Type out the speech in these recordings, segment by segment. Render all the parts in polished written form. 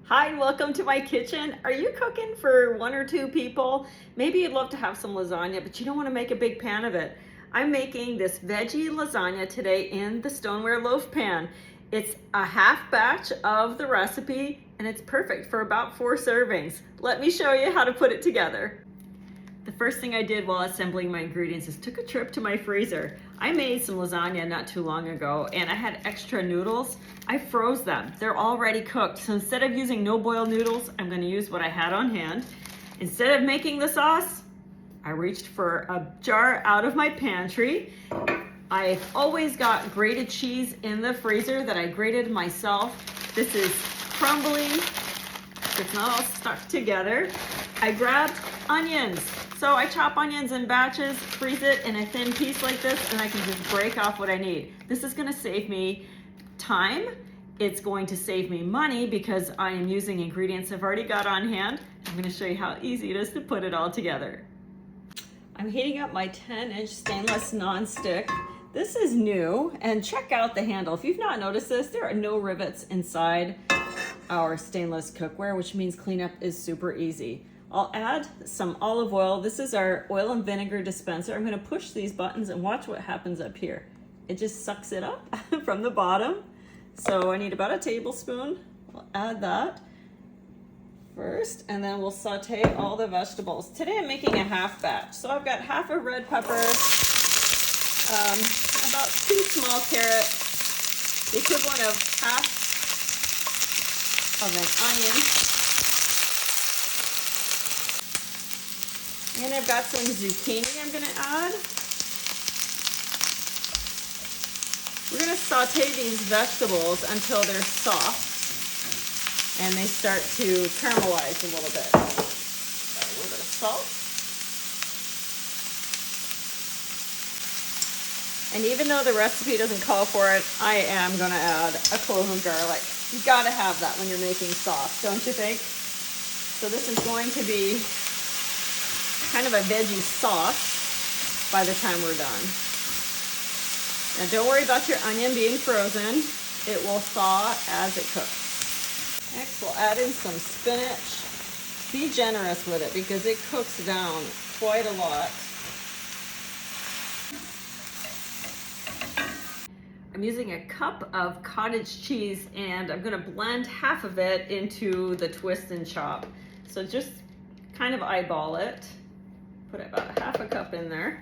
Hi, and welcome to my kitchen. Are you cooking for one or two people? Maybe you'd love to have some lasagna, but you don't want to make a big pan of it. I'm making this veggie lasagna today in the stoneware loaf pan. It's a half batch of the recipe and it's perfect for about 4 servings. Let me show you how to put it together. The first thing I did while assembling my ingredients is took a trip to my freezer. I made some lasagna not too long ago and I had extra noodles. I froze them. They're already cooked. So instead of using no boil noodles, I'm going to use what I had on hand. Instead of making the sauce, I reached for a jar out of my pantry. I've always got grated cheese in the freezer that I grated myself. This is crumbly. It's not all stuck together. I grabbed onions. So I chop onions in batches, freeze it in a thin piece like this, and I can just break off what I need. This is gonna save me time. It's going to save me money because I am using ingredients I've already got on hand. I'm gonna show you how easy it is to put it all together. I'm heating up my 10-inch stainless nonstick. This is new, and check out the handle. If you've not noticed this, there are no rivets inside our stainless cookware, which means cleanup is super easy. I'll add some olive oil. This is our oil and vinegar dispenser. I'm gonna push these buttons and watch what happens up here. It just sucks it up from the bottom. So I need about a tablespoon. I'll add that first, and then we'll saute all the vegetables. Today I'm making a half batch. So I've got half a red pepper, about 2 small carrots, the equivalent of half of an onion. And I've got some zucchini I'm gonna add. We're gonna saute these vegetables until they're soft and they start to caramelize a little bit. Got a little bit of salt. And even though the recipe doesn't call for it, I am gonna add a clove of garlic. You gotta have that when you're making sauce, don't you think? So this is going to be kind of a veggie sauce by the time we're done. Now don't worry about your onion being frozen. It will thaw as it cooks. Next we'll add in some spinach. Be generous with it because it cooks down quite a lot. I'm using a cup of cottage cheese and I'm gonna blend half of it into the twist and chop. So just kind of eyeball it. Put about half a cup in there.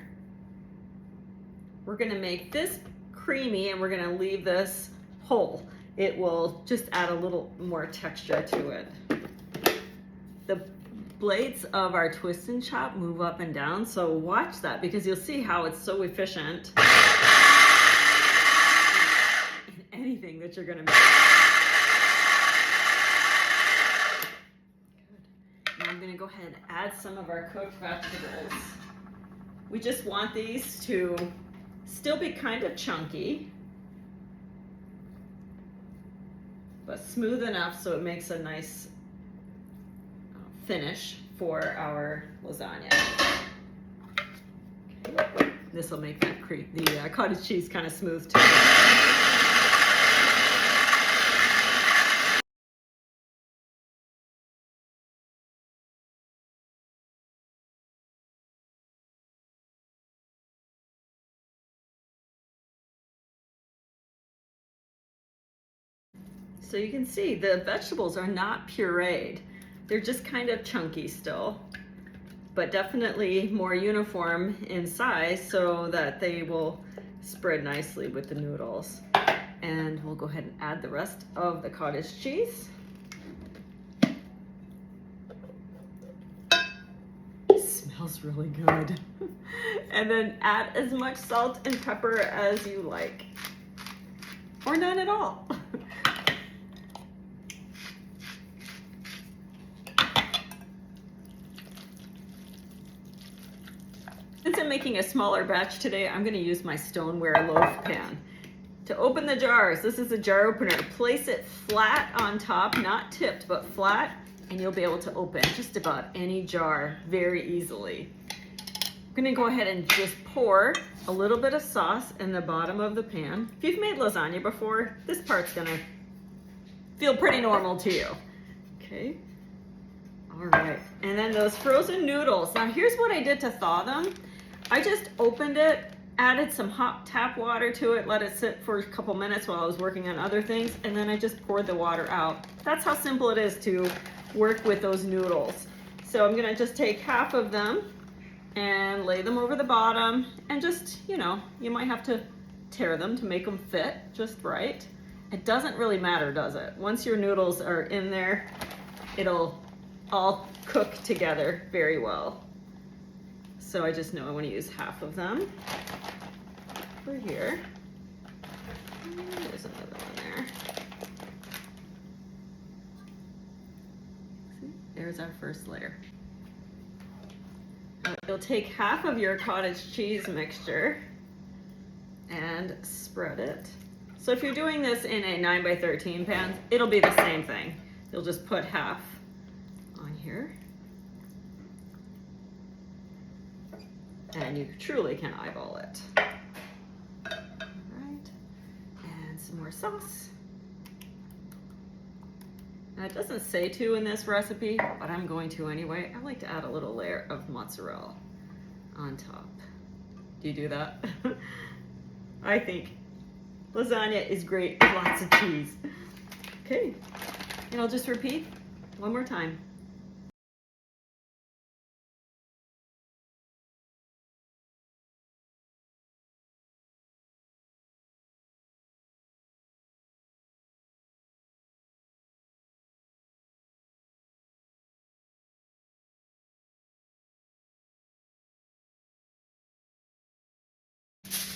We're gonna make this creamy and we're gonna leave this whole. It will just add a little more texture to it. The blades of our twist and chop move up and down, so watch that because you'll see how it's so efficient in anything that you're gonna make. I'm gonna go ahead and add some of our cooked vegetables. We just want these to still be kind of chunky, but smooth enough so it makes a nice finish for our lasagna. Okay. This will make the cottage cheese kind of smooth too. So you can see the vegetables are not pureed. They're just kind of chunky still, but definitely more uniform in size so that they will spread nicely with the noodles. And we'll go ahead and add the rest of the cottage cheese. It smells really good. And then add as much salt and pepper as you like, or none at all. Since I'm making a smaller batch today, I'm gonna use my stoneware loaf pan. To open the jars, this is a jar opener. Place it flat on top, not tipped, but flat, and you'll be able to open just about any jar very easily. I'm gonna go ahead and just pour a little bit of sauce in the bottom of the pan. If you've made lasagna before, this part's gonna feel pretty normal to you. Okay. All right. And then those frozen noodles. Now here's what I did to thaw them. I just opened it, added some hot tap water to it, let it sit for a couple minutes while I was working on other things, and then I just poured the water out. That's how simple it is to work with those noodles. So I'm gonna just take half of them and lay them over the bottom, and just, you know, you might have to tear them to make them fit just right. It doesn't really matter, does it? Once your noodles are in there, it'll all cook together very well. So I just know I want to use half of them for here. There's another one there. See? There's our first layer. You'll take half of your cottage cheese mixture and spread it. So if you're doing this in a 9x13 pan, it'll be the same thing. You'll just put half on here. And you truly can eyeball it. All right, and some more sauce. Now it doesn't say to in this recipe, but I'm going to anyway. I like to add a little layer of mozzarella on top. Do you do that? I think lasagna is great with lots of cheese. Okay, and I'll just repeat one more time.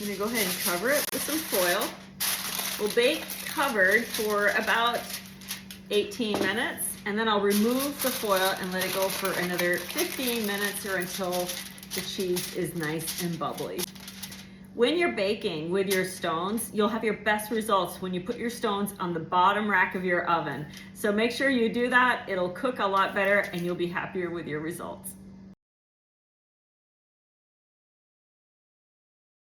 I'm gonna go ahead and cover it with some foil. We'll bake covered for about 18 minutes, and then I'll remove the foil and let it go for another 15 minutes or until the cheese is nice and bubbly. When you're baking with your stones, you'll have your best results when you put your stones on the bottom rack of your oven. So make sure you do that. It'll cook a lot better and you'll be happier with your results.